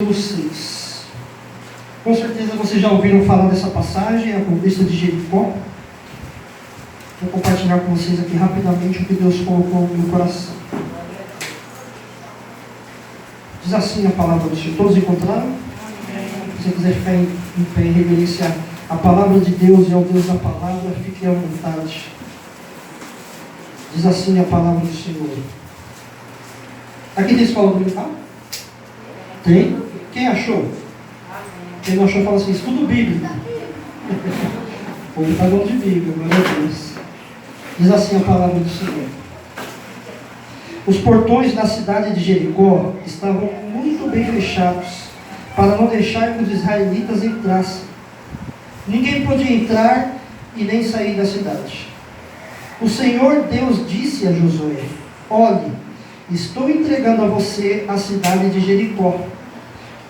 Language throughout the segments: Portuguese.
6. Com certeza vocês já ouviram falar dessa passagem, a conquista de Jericó. Vou compartilhar com vocês aqui rapidamente o que Deus colocou no meu coração. Diz assim a palavra do Senhor. Todos encontraram? Se você quiser ficar em pé em reverência à palavra de Deus e ao Deus da palavra, fique à vontade. Diz assim a palavra do Senhor. Aqui tem escola dominical? Tem? Quem achou? Quem não achou, fala assim: estudo bíblico. O povo está falando de Bíblia, glória a Deus. Diz assim a palavra do Senhor. Os portões da cidade de Jericó estavam muito bem fechados, para não deixar que os israelitas entrassem. Ninguém podia entrar e nem sair da cidade. O Senhor Deus disse a Josué: olhe, estou entregando a você a cidade de Jericó,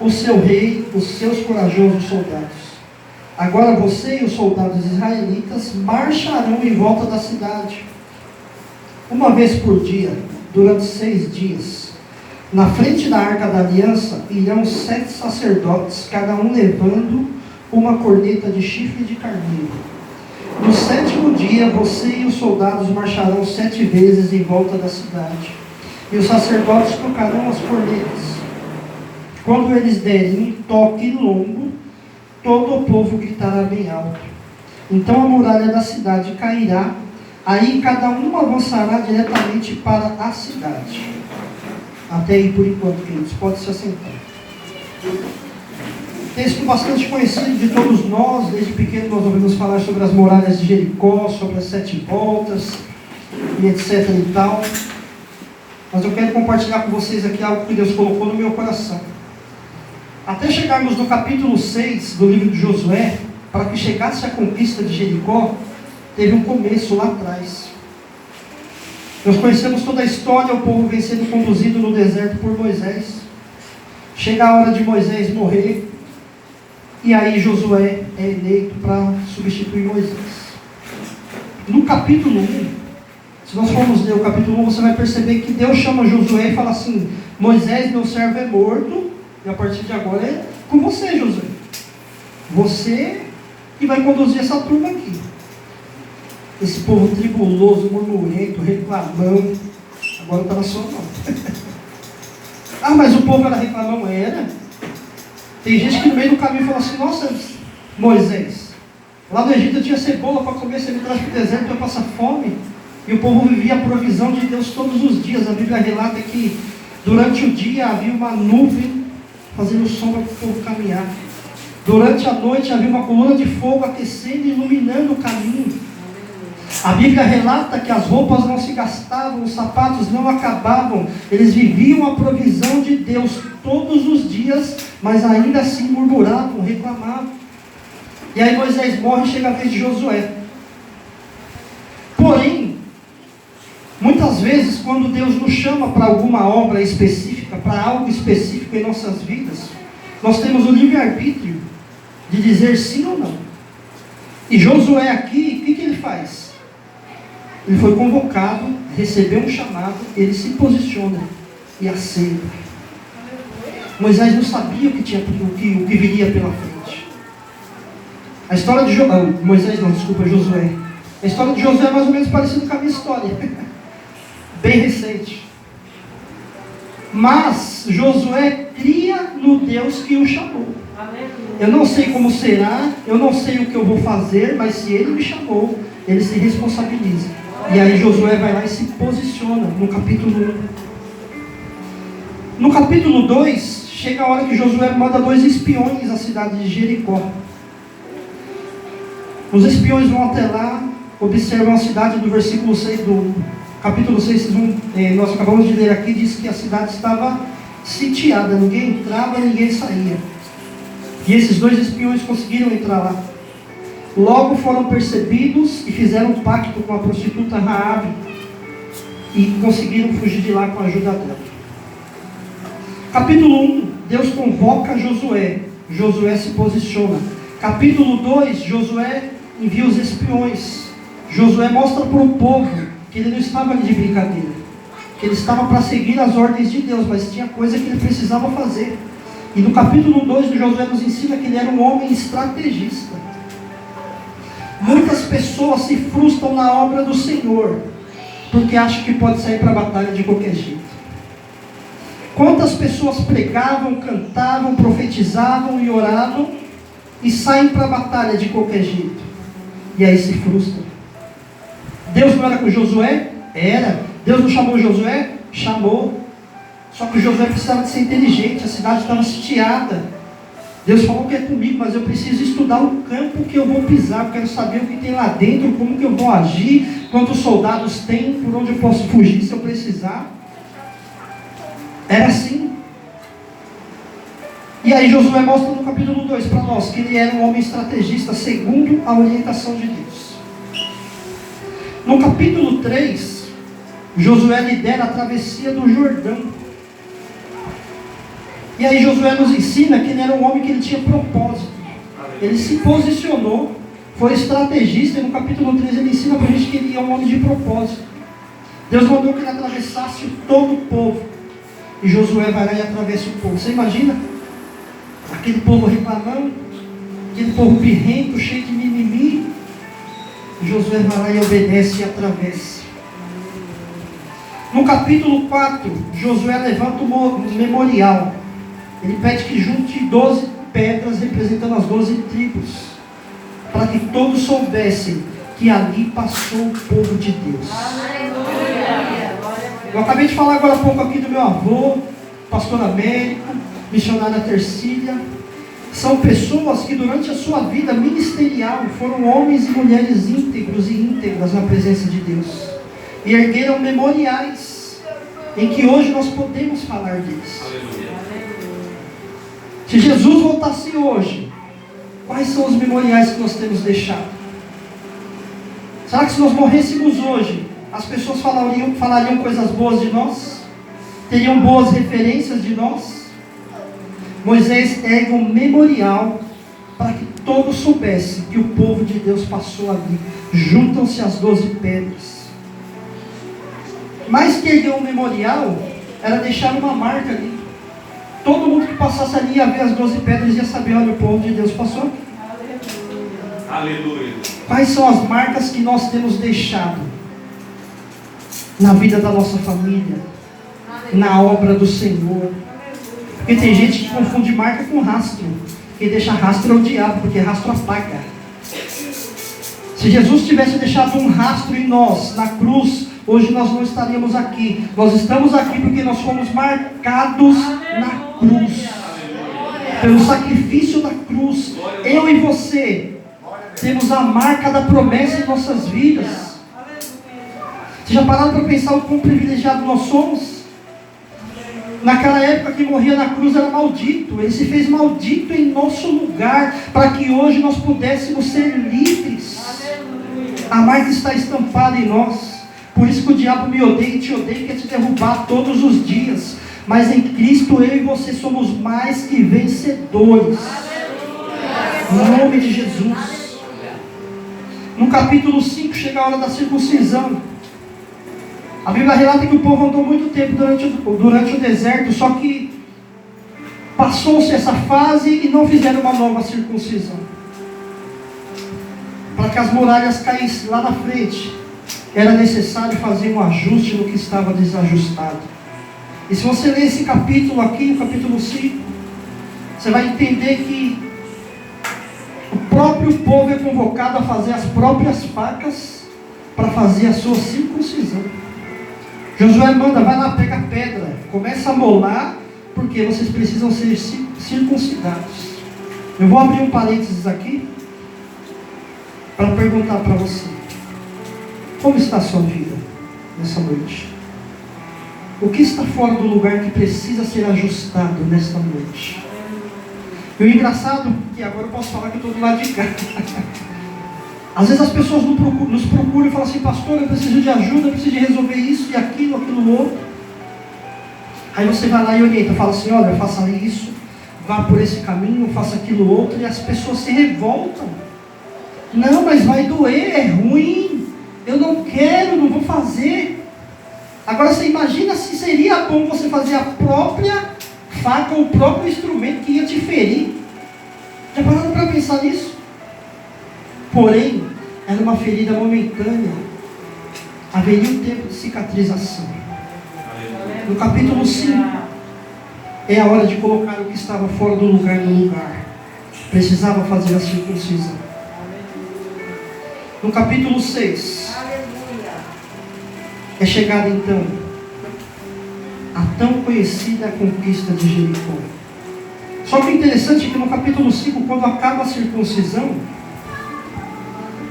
o seu rei, os seus corajosos soldados. Agora você e os soldados israelitas marcharão em volta da cidade, uma vez por dia, durante 6 dias. Na frente da arca da aliança irão 7 sacerdotes, cada um levando uma corneta de chifre de carneiro. No 7º dia, você e os soldados marcharão 7 vezes em volta da cidade, e os sacerdotes tocarão as cornetas. Quando eles derem um toque longo, todo o povo gritará bem alto. Então a muralha da cidade cairá, aí cada um avançará diretamente para a cidade. Até aí por enquanto, queridos, pode se assentar. Texto bastante conhecido de todos nós. Desde pequeno nós ouvimos falar sobre as muralhas de Jericó, sobre as 7 voltas, e etc e tal. Mas eu quero compartilhar com vocês aqui algo que Deus colocou no meu coração. Até chegarmos no capítulo 6 do livro de Josué, para que chegasse a conquista de Jericó, teve um começo lá atrás. Nós conhecemos toda a história, o povo vem sendo conduzido no deserto por Moisés. Chega a hora de Moisés morrer, e aí Josué é eleito para substituir Moisés. No capítulo 1, se nós formos ler o capítulo 1, você vai perceber que Deus chama Josué e fala assim: Moisés, meu servo, é morto, e a partir de agora é com você, Josué. Você que vai conduzir essa turma aqui. Esse povo tribuloso, murmurento, reclamão, agora está na sua mão. Ah, mas o povo era reclamão? Era. Tem gente que no meio do caminho fala assim: nossa, Moisés, lá no Egito tinha cebola para comer, você me traz para o deserto para passar fome. E o povo vivia a provisão de Deus todos os dias. A Bíblia relata que durante o dia havia uma nuvem fazendo sombra para o povo caminhar. Durante a noite havia uma coluna de fogo aquecendo e iluminando o caminho. A Bíblia relata que as roupas não se gastavam, os sapatos não acabavam. Eles viviam a provisão de Deus todos os dias, mas ainda assim murmuravam, reclamavam. E aí Moisés morre e chega a vez de Josué. Porém, muitas vezes, quando Deus nos chama para alguma obra específica, para algo específico em nossas vidas, nós temos o livre-arbítrio de dizer sim ou não. E Josué aqui, o que ele faz? Ele foi convocado, recebeu um chamado, ele se posiciona e aceita. Moisés não sabia o que viria pela frente. A história de Josué. A história de Josué é mais ou menos parecida com a minha história. Bem recente. Mas Josué cria no Deus que o chamou. Eu não sei como será, eu não sei o que eu vou fazer, mas se ele me chamou, ele se responsabiliza. E aí Josué vai lá e se posiciona no capítulo 1. No capítulo 2, chega a hora que Josué manda 2 espiões à cidade de Jericó. Os espiões vão até lá, observam a cidade. Do versículo 6 do capítulo 6, nós acabamos de ler aqui, diz que a cidade estava sitiada, ninguém entrava, ninguém saía. E esses 2 espiões conseguiram entrar lá. Logo foram percebidos e fizeram um pacto com a prostituta Raabe e conseguiram fugir de lá com a ajuda dela. Capítulo 1, Deus convoca Josué. Josué se posiciona. Capítulo 2, Josué envia os espiões. Josué mostra para o povo que ele não estava ali de brincadeira, que ele estava para seguir as ordens de Deus, mas tinha coisa que ele precisava fazer. E no capítulo 2 de Josué nos ensina que ele era um homem estrategista. Muitas pessoas se frustram na obra do Senhor, porque acham que pode sair para a batalha de qualquer jeito. Quantas pessoas pregavam, cantavam, profetizavam e oravam, e saem para a batalha de qualquer jeito, e aí se frustram. Deus não era com Josué? Era. Deus não chamou Josué? Chamou. Só que Josué precisava de ser inteligente, a cidade estava sitiada. Deus falou que é comigo, mas eu preciso estudar o campo que eu vou pisar, eu quero saber o que tem lá dentro, como que eu vou agir, quantos soldados tem, por onde eu posso fugir se eu precisar. Era assim. E aí Josué mostra no capítulo 2 para nós que ele era um homem estrategista segundo a orientação de Deus. No capítulo 3, Josué lidera a travessia do Jordão. E aí Josué nos ensina que ele era um homem que ele tinha propósito. Ele se posicionou, foi estrategista, e no capítulo 3 ele ensina para a gente que ele é um homem de propósito. Deus mandou que ele atravessasse todo o povo. E Josué vai lá e atravessa o povo. Você imagina? Aquele povo reclamando, aquele povo birrento, cheio de mimimi. Josué vai lá e obedece e atravessa. No capítulo 4, Josué levanta um memorial. Ele pede que junte 12 pedras representando as 12 tribos, para que todos soubessem que ali passou o povo de Deus. Eu acabei de falar agora há pouco aqui do meu avô, pastor Américo, missionária Tercília. São pessoas que durante a sua vida ministerial foram homens e mulheres íntegros e íntegras na presença de Deus, e ergueram memoriais em que hoje nós podemos falar deles. Se Jesus voltasse hoje, quais são os memoriais que nós temos deixado? Será que se nós morrêssemos hoje, as pessoas falariam coisas boas de nós? Teriam boas referências de nós? Moisés ergue um memorial para que todos soubessem que o povo de Deus passou ali. Juntam-se as 12 pedras. Mais que erguer um memorial, era deixar uma marca ali. Todo mundo que passasse ali ia ver as 12 pedras e ia saber, olha, o povo de Deus passou aqui. Aleluia. Quais são as marcas que nós temos deixado na vida da nossa família, na obra do Senhor? Porque tem gente que confunde marca com rastro. Quem deixa rastro é o diabo, porque rastro apaga. Se Jesus tivesse deixado um rastro em nós, na cruz, hoje nós não estaríamos aqui. Nós estamos aqui porque nós fomos marcados na cruz, pelo sacrifício da cruz. Eu e você temos a marca da promessa em nossas vidas. Você já pararam para pensar o quão privilegiado nós somos? Naquela época, quem morria na cruz era maldito. Ele se fez maldito em nosso lugar, para que hoje nós pudéssemos ser livres. A marca está estampada em nós. Por isso que o diabo me odeia e te odeia, quer te derrubar todos os dias. Mas em Cristo eu e você somos mais que vencedores. Em nome de Jesus. No capítulo 5 chega a hora da circuncisão. A Bíblia relata que o povo andou muito tempo durante o deserto, só que passou-se essa fase e não fizeram uma nova circuncisão. Para que as muralhas caíssem lá na frente, era necessário fazer um ajuste no que estava desajustado. E se você ler esse capítulo aqui, o capítulo 5, você vai entender que o próprio povo é convocado a fazer as próprias facas para fazer a sua circuncisão. Josué manda, vai lá, pega a pedra, começa a molar, porque vocês precisam ser circuncidados. Eu vou abrir um parênteses aqui, para perguntar para você, como está a sua vida nessa noite? O que está fora do lugar que precisa ser ajustado nesta noite? E o engraçado, que agora eu posso falar que eu estou do lado de cá. Às vezes as pessoas nos procuram e falam assim, pastor, eu preciso de ajuda, eu preciso de resolver isso e aquilo outro. Aí você vai lá e orienta, fala assim, olha, faça isso, vá por esse caminho, faça aquilo outro, e as pessoas se revoltam. Não, mas vai doer, é ruim, eu não quero, não vou fazer. Agora você imagina se seria bom você fazer a própria faca, o próprio instrumento que ia te ferir. Já pararam para pensar nisso? Porém, era uma ferida momentânea. Haveria um tempo de cicatrização. No capítulo 5, é a hora de colocar o que estava fora do lugar no lugar. Precisava fazer a circuncisão. No capítulo 6, é chegada então a tão conhecida conquista de Jericó. Só que o interessante é que no capítulo 5, quando acaba a circuncisão,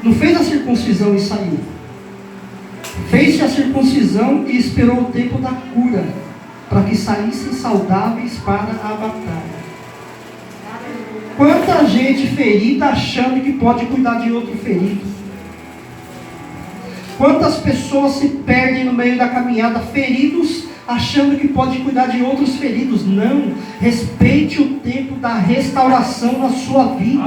não fez a circuncisão e saiu. Fez-se a circuncisão e esperou o tempo da cura, para que saíssem saudáveis para a batalha. Quanta gente ferida achando que pode cuidar de outro ferido. Quantas pessoas se perdem no meio da caminhada, feridos, achando que pode cuidar de outros feridos. Não, respeite o tempo da restauração na sua vida.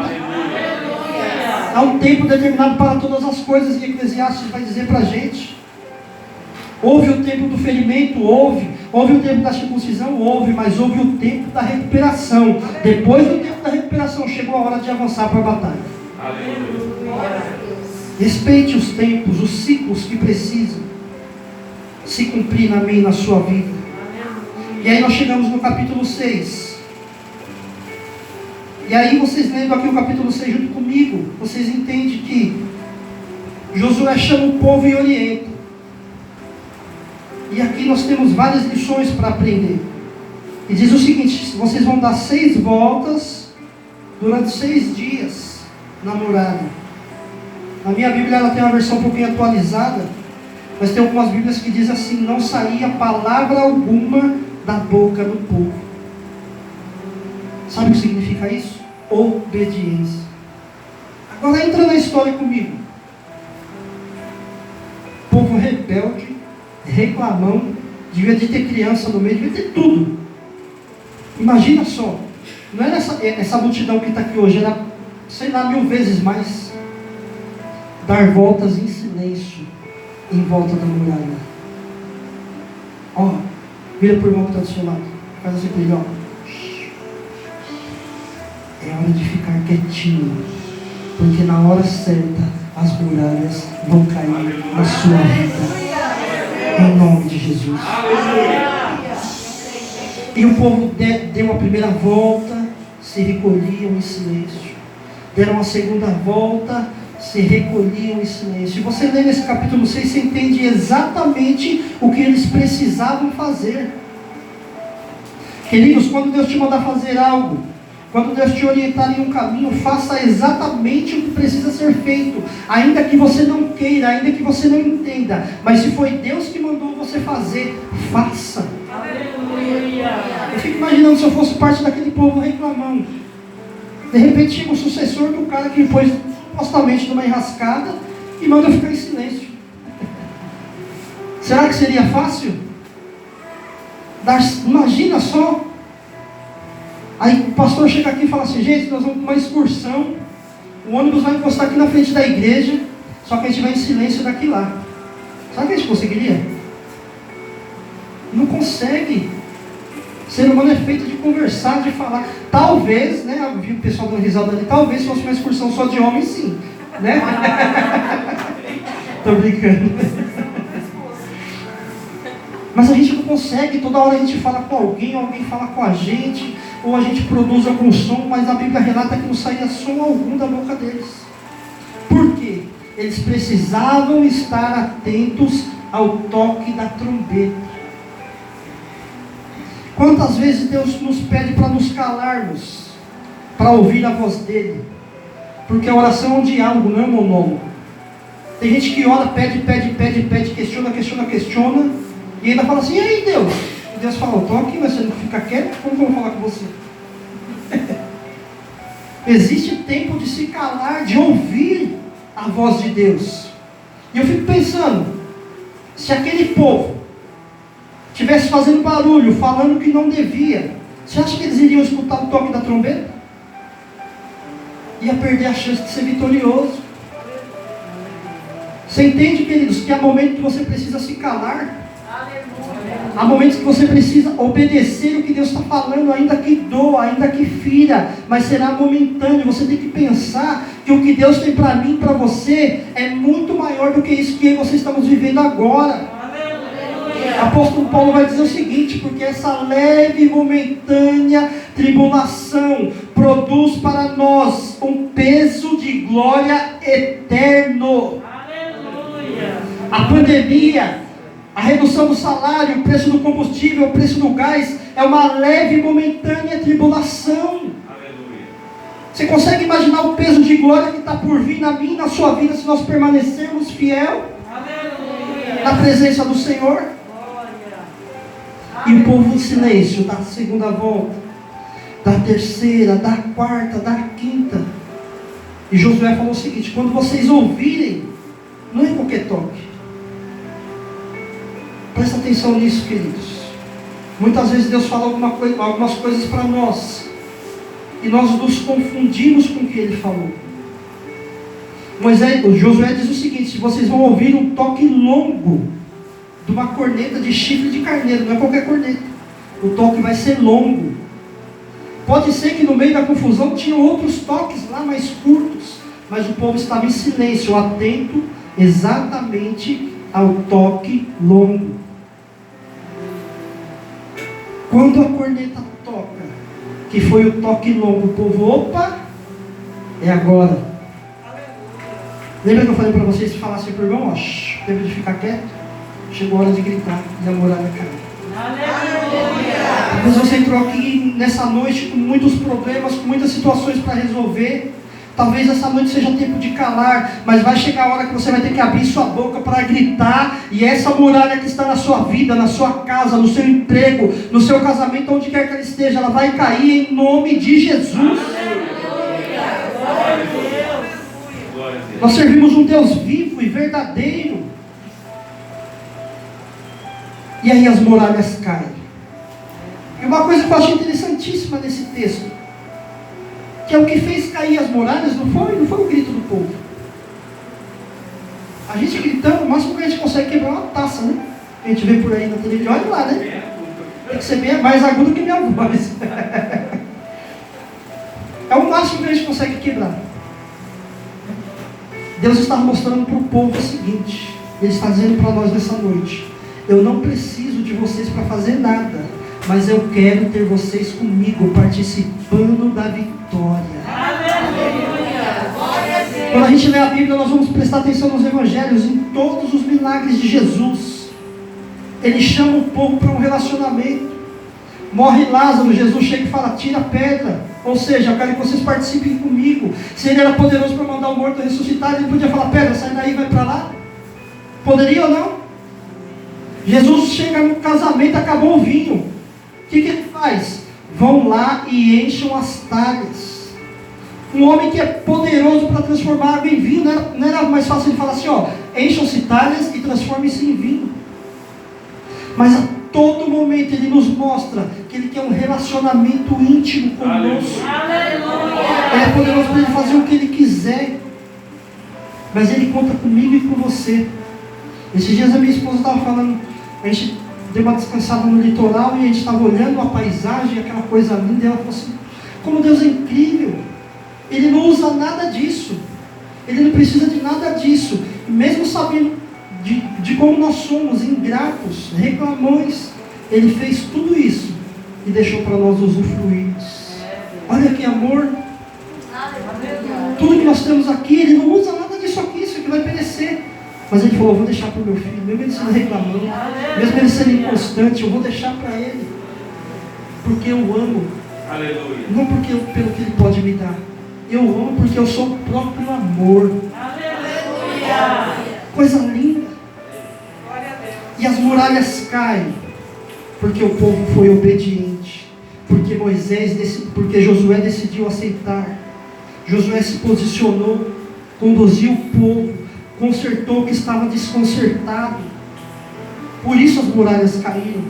Há um tempo determinado para todas as coisas, e Eclesiastes vai dizer para a gente. Houve o tempo do ferimento, houve o tempo da circuncisão, mas houve o tempo da recuperação. Depois do tempo da recuperação, chegou a hora de avançar para a batalha. Respeite os tempos, os ciclos que precisam se cumprir na minha e na sua vida. E aí nós chegamos no capítulo 6. E aí vocês lendo aqui o capítulo 6 junto comigo, vocês entendem que Josué chama o povo e orienta. E aqui nós temos várias lições para aprender. E diz o seguinte: vocês vão dar 6 voltas durante 6 dias na muralha. Na minha Bíblia ela tem uma versão um pouquinho atualizada, mas tem algumas Bíblias que dizem assim: não saía palavra alguma da boca do povo. Sabe o que significa isso? Obediência. Agora entra na história comigo. Povo rebelde, reclamão, devia de ter criança no meio, devia ter tudo. Imagina só, não era essa multidão que está aqui hoje, era, sei lá, 1000 vezes mais. Dar voltas em silêncio em volta da muralha. Ó, vira para o irmão que está do seu lado, faz assim com ele, ó. É hora de ficar quietinho, porque na hora certa as muralhas vão cair na sua vida. Em nome de Jesus. E o povo deu a primeira volta, se recolhiam em silêncio. Deram a segunda volta, se recolhiam em silêncio. E você lê nesse capítulo 6, você entende exatamente o que eles precisavam fazer. Queridos, quando Deus te mandar fazer algo, quando Deus te orientar em um caminho, faça exatamente o que precisa ser feito, ainda que você não queira, ainda que você não entenda, mas se foi Deus que mandou você fazer, faça. Aleluia. Eu fico imaginando se eu fosse parte daquele povo reclamando. De repente chega o sucessor do cara que pôs supostamente numa enrascada e manda eu ficar em silêncio. Será que seria fácil? Imagina só. Aí o pastor chega aqui e fala assim: gente, nós vamos para uma excursão, o ônibus vai encostar aqui na frente da igreja, só que a gente vai em silêncio daqui lá. Sabe o que a gente conseguiria? Não consegue. O ser humano é feito de conversar, de falar. Talvez, né, eu vi o pessoal dando risada ali, talvez fosse uma excursão só de homens, sim, né? Tô brincando. Mas a gente não consegue, toda hora a gente fala com alguém fala com a gente, ou a gente produz algum som, mas a Bíblia relata que não saía som algum da boca deles. Por quê? Eles precisavam estar atentos ao toque da trombeta. Quantas vezes Deus nos pede para nos calarmos, para ouvir a voz dele? Porque a oração é um diálogo, não é um monólogo. Tem gente que ora, pede, questiona, e ainda fala assim: e aí Deus? E Deus fala: eu estou aqui, mas você não fica quieto, como que eu vou falar com você? Existe tempo de se calar, de ouvir a voz de Deus. E eu fico pensando, se aquele povo estivesse fazendo barulho, falando que não devia, você acha que eles iriam escutar o toque da trombeta? Ia perder a chance de ser vitorioso. Você entende, queridos, que há momento que você precisa se calar? Há momentos que você precisa obedecer o que Deus está falando, ainda que doa, ainda que fira, mas será momentâneo. Você tem que pensar que o que Deus tem para mim, para você, é muito maior do que isso que você estamos vivendo agora. O apóstolo Paulo vai dizer o seguinte: porque essa leve e momentânea tribulação produz para nós um peso de glória eterno. A pandemia, a redução do salário, o preço do combustível, o preço do gás, é uma leve e momentânea tribulação. Você consegue imaginar o peso de glória que está por vir na minha e na sua vida, se nós permanecermos fiel na presença do Senhor? E o povo em silêncio, da segunda volta, da terceira, da quarta, da quinta. E Josué falou o seguinte: quando vocês ouvirem, não é qualquer toque. Presta atenção nisso, queridos. Muitas vezes Deus fala algumas coisas para nós, e nós nos confundimos com o que Ele falou. Josué diz o seguinte: se vocês vão ouvir um toque longo de uma corneta de chifre de carneiro, não é qualquer corneta, o toque vai ser longo. Pode ser que no meio da confusão tinham outros toques lá mais curtos, mas o povo estava em silêncio, atento exatamente ao toque longo. Quando a corneta toca, que foi o toque longo, o povo, opa, é agora. Lembra que eu falei para vocês que falassem para o irmão, ó, tempo de ficar quieto? Chegou a hora de gritar e a muralha caiu. Talvez você entrou aqui nessa noite com muitos problemas, com muitas situações para resolver. Talvez essa noite seja tempo de calar, mas vai chegar a hora que você vai ter que abrir sua boca para gritar, e essa muralha que está na sua vida, na sua casa, no seu emprego, no seu casamento, onde quer que ela esteja, ela vai cair em nome de Jesus. Nós servimos um Deus vivo e verdadeiro. E aí as muralhas caem. E uma coisa que eu acho interessantíssima nesse texto, que é o que fez cair as muralhas, não foi o grito do povo. A gente gritando, o máximo que a gente consegue quebrar uma taça, né? A gente vê por aí na televisão, olha lá, né? Tem que ser bem mais agudo que minha voz. É o máximo que a gente consegue quebrar. Deus está mostrando para o povo o seguinte: Ele está dizendo para nós nessa noite: eu não preciso de vocês para fazer nada, mas eu quero ter vocês comigo, participando da vitória. Quando a gente lê a Bíblia, nós vamos prestar atenção nos Evangelhos, em todos os milagres de Jesus. Ele chama o povo para um relacionamento. Morre Lázaro, Jesus chega e fala: tira a pedra. Ou seja, eu quero que vocês participem comigo. Se ele era poderoso para mandar o morto ressuscitar, ele podia falar: pedra, sai daí, vai para lá. Poderia ou não? Jesus chega no casamento, acabou o vinho. O que ele faz? Vão lá e encham as talhas. Um homem que é poderoso para transformar água em vinho, não era mais fácil ele falar assim: ó, encham-se talhas e transformem-se em vinho. Mas a todo momento ele nos mostra que ele tem um relacionamento íntimo conosco. Ele é poderoso para ele fazer o que ele quiser, mas ele conta comigo e com você. Esses dias a minha esposa estava falando, a gente deu uma descansada no litoral e a gente estava olhando a paisagem, aquela coisa linda, e ela falou assim: como Deus é incrível, Ele não usa nada disso, Ele não precisa de nada disso, e mesmo sabendo de como nós somos ingratos, reclamões, Ele fez tudo isso e deixou para nós usufruirmos. Olha que amor! Tudo que nós temos aqui, Ele não usa nada disso aqui, isso aqui vai perecer. Mas Ele falou: eu vou deixar para o meu filho, mesmo ele sendo reclamando, mesmo ele sendo inconstante, eu vou deixar para ele, porque eu amo. Aleluia. Não porque pelo que Ele pode me dar, eu amo porque eu sou o próprio amor. Aleluia. Coisa linda. E as muralhas caem porque o povo foi obediente, porque Josué decidiu aceitar. Josué se posicionou, conduziu o povo, consertou o que estava desconcertado. Por isso as muralhas caíram.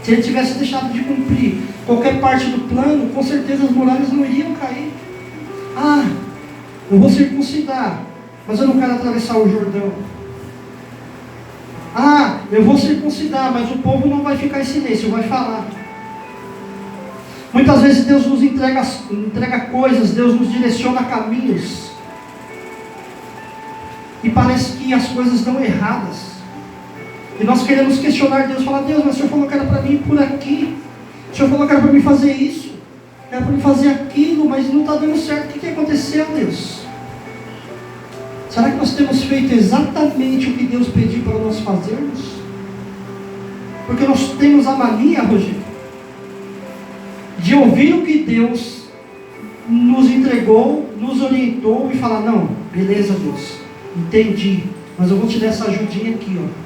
Se ele tivesse deixado de cumprir qualquer parte do plano, com certeza as muralhas não iriam cair. Ah, eu vou circuncidar, mas eu não quero atravessar o Jordão. Ah, Eu vou circuncidar, mas o povo não vai ficar em silêncio, vai falar. Muitas vezes Deus nos entrega coisas, Deus nos direciona caminhos. E parece que as coisas dão erradas. E nós queremos questionar Deus, falar: Deus, mas o Senhor falou que era para mim ir por aqui. O Senhor falou que era para mim fazer isso. Era para mim fazer aquilo, mas não está dando certo. O que aconteceu, Deus? Será que nós temos feito exatamente o que Deus pediu para nós fazermos? Porque nós temos a mania, Rogério, de ouvir o que Deus nos entregou, nos orientou e falar: não, beleza, Deus, entendi, mas eu vou te dar essa ajudinha aqui, ó.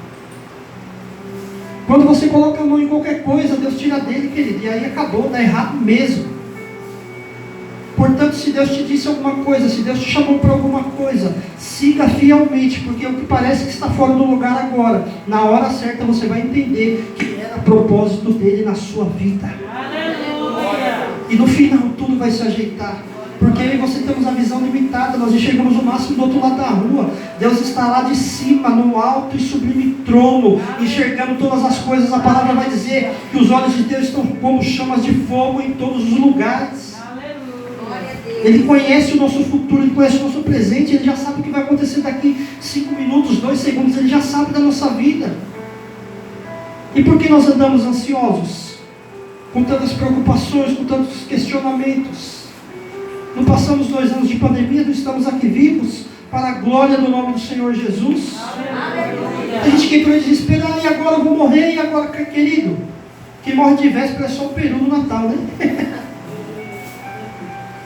Quando você coloca a mão em qualquer coisa, Deus tira dele, querido, e aí acabou, dá errado mesmo. Portanto, se Deus te disse alguma coisa, se Deus te chamou para alguma coisa, siga fielmente, porque o que parece que está fora do lugar agora, na hora certa você vai entender que era propósito dele na sua vida. Aleluia. E no final tudo vai se ajeitar, porque eu e você temos a visão limitada, nós enxergamos o máximo do outro lado da rua. Deus está lá de cima, no alto e sublime trono, enxergando todas as coisas. A palavra vai dizer que os olhos de Deus estão como chamas de fogo em todos os lugares. Ele conhece o nosso futuro, Ele conhece o nosso presente, Ele já sabe o que vai acontecer daqui 5 minutos, 2 segundos, Ele já sabe da nossa vida. E por que nós andamos ansiosos? Com tantas preocupações, com tantos questionamentos. Não passamos 2 anos de pandemia, não estamos aqui vivos para a glória do nome do Senhor Jesus. A gente que entrou em desespero: e agora eu vou morrer, e agora, querido? Quem morre de véspera é só o peru no Natal, né?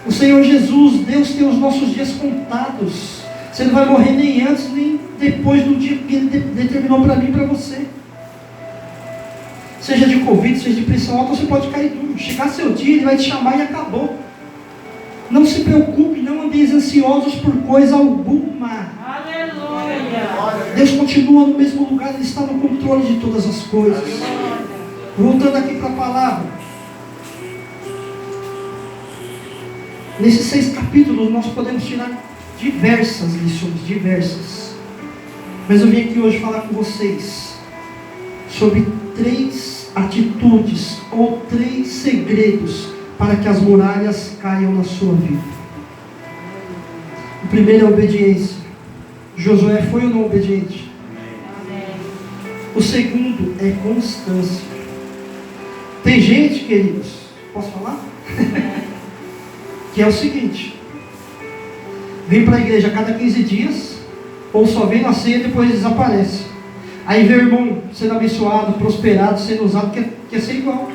O Senhor Jesus, Deus tem os nossos dias contados. Você não vai morrer nem antes, nem depois do dia que Ele determinou para mim e para você. Seja de Covid, seja de pressão alta, você pode cair duro. Chegar seu dia, Ele vai te chamar e acabou. Não se preocupe, não andeis ansiosos por coisa alguma. Aleluia. Deus continua no mesmo lugar, Ele está no controle de todas as coisas. Voltando aqui para a palavra. Nesses 6 capítulos nós podemos tirar diversas lições, diversas. Mas eu vim aqui hoje falar com vocês sobre 3 atitudes ou 3 segredos para que as muralhas caiam na sua vida. O primeiro é a obediência. Josué foi ou não obediente? O segundo é constância. Tem gente, queridos, posso falar? Que é o seguinte: vem para a igreja a cada 15 dias, ou só vem na ceia e depois desaparece. Aí vê o irmão sendo abençoado, prosperado, sendo usado, quer ser igual.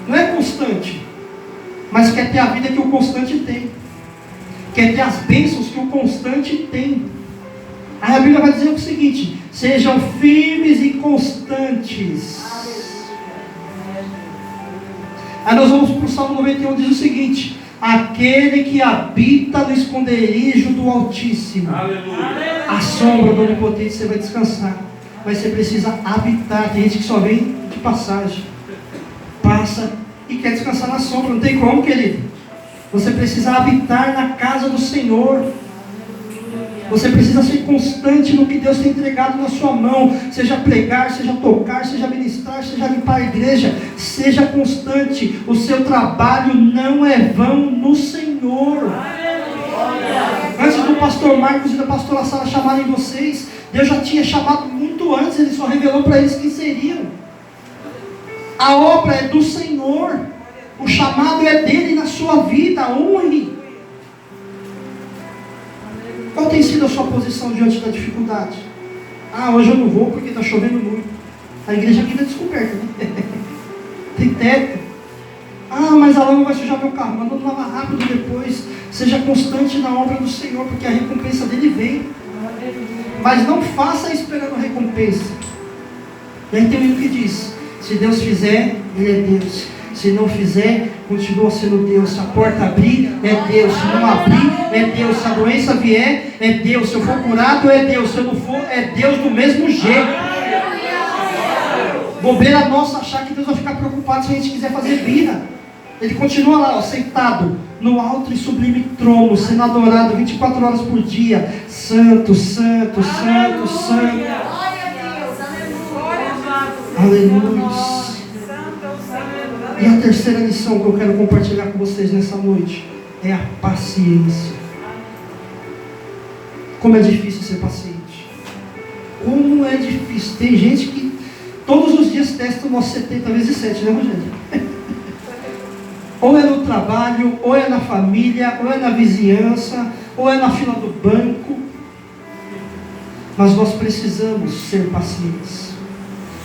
Não é constante, mas quer ter a vida que o constante tem, quer ter as bênçãos que o constante tem. Aí a Bíblia vai dizer o seguinte: sejam firmes e constantes. Aí nós vamos para o Salmo 91, diz o seguinte: aquele que habita no esconderijo do Altíssimo, aleluia, a sombra do Onipotente você vai descansar. Mas você precisa habitar. Tem gente que só vem de passagem, passa e quer descansar na sombra. Não tem como, querido. Você precisa habitar na casa do Senhor. Você precisa ser constante no que Deus tem entregado na sua mão. Seja pregar, seja tocar, seja ministrar, seja limpar a igreja. Seja constante. O seu trabalho não é vão no Senhor. Antes do pastor Marcos e da pastora Sara chamarem vocês, Deus já tinha chamado muito antes. Ele só revelou para eles quem seriam. A obra é do Senhor. O chamado é dele na sua vida. Honre. Qual tem sido a sua posição diante da dificuldade? Hoje eu não vou porque está chovendo muito. A igreja aqui não é descoberta, né? Tem teto. Mas a lama vai sujar meu carro. Mas vamos lavar rápido depois. Seja constante na obra do Senhor, porque a recompensa dele vem. Mas não faça esperando a recompensa. E aí tem um hino que diz: se Deus fizer, Ele é Deus. Se não fizer, continua sendo Deus. Se a porta abrir, é Deus. Se não abrir, é Deus. Se a doença vier, é Deus. Se eu for curado, é Deus. Se eu não for, é Deus do mesmo jeito. Bobeira nossa achar que Deus vai ficar preocupado se a gente quiser fazer birra. Ele continua lá, sentado no alto e sublime trono, sendo adorado 24 horas por dia. Santo, santo, santo, santo. Aleluia. E a terceira lição que eu quero compartilhar com vocês nessa noite é a paciência. Como é difícil ser paciente. Como é difícil. Tem gente que todos os dias testa o nosso 70 vezes 7, né, Rogério? Ou é no trabalho, ou é na família, ou é na vizinhança, ou é na fila do banco. Mas nós precisamos ser pacientes.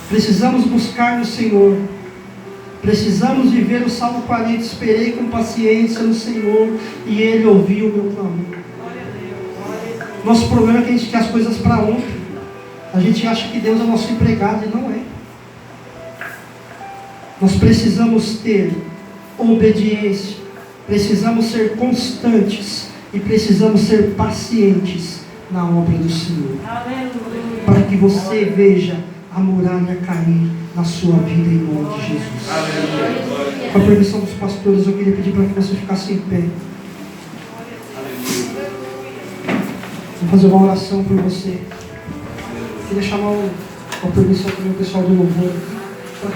Precisamos buscar no Senhor. Precisamos viver o Salmo 40. Esperei com paciência no Senhor e Ele ouviu o meu clamor. Nosso problema é que a gente quer as coisas para ontem. A gente acha que Deus é nosso empregado e não é. Nós precisamos ter obediência, precisamos ser constantes e precisamos ser pacientes na obra do Senhor. Aleluia. Para que você veja a muralha cair na sua vida em nome de Jesus. Aleluia. Com a permissão dos pastores, eu queria pedir para que você ficasse em pé. Vou fazer uma oração por você. Queria chamar a permissão também o pessoal do louvor.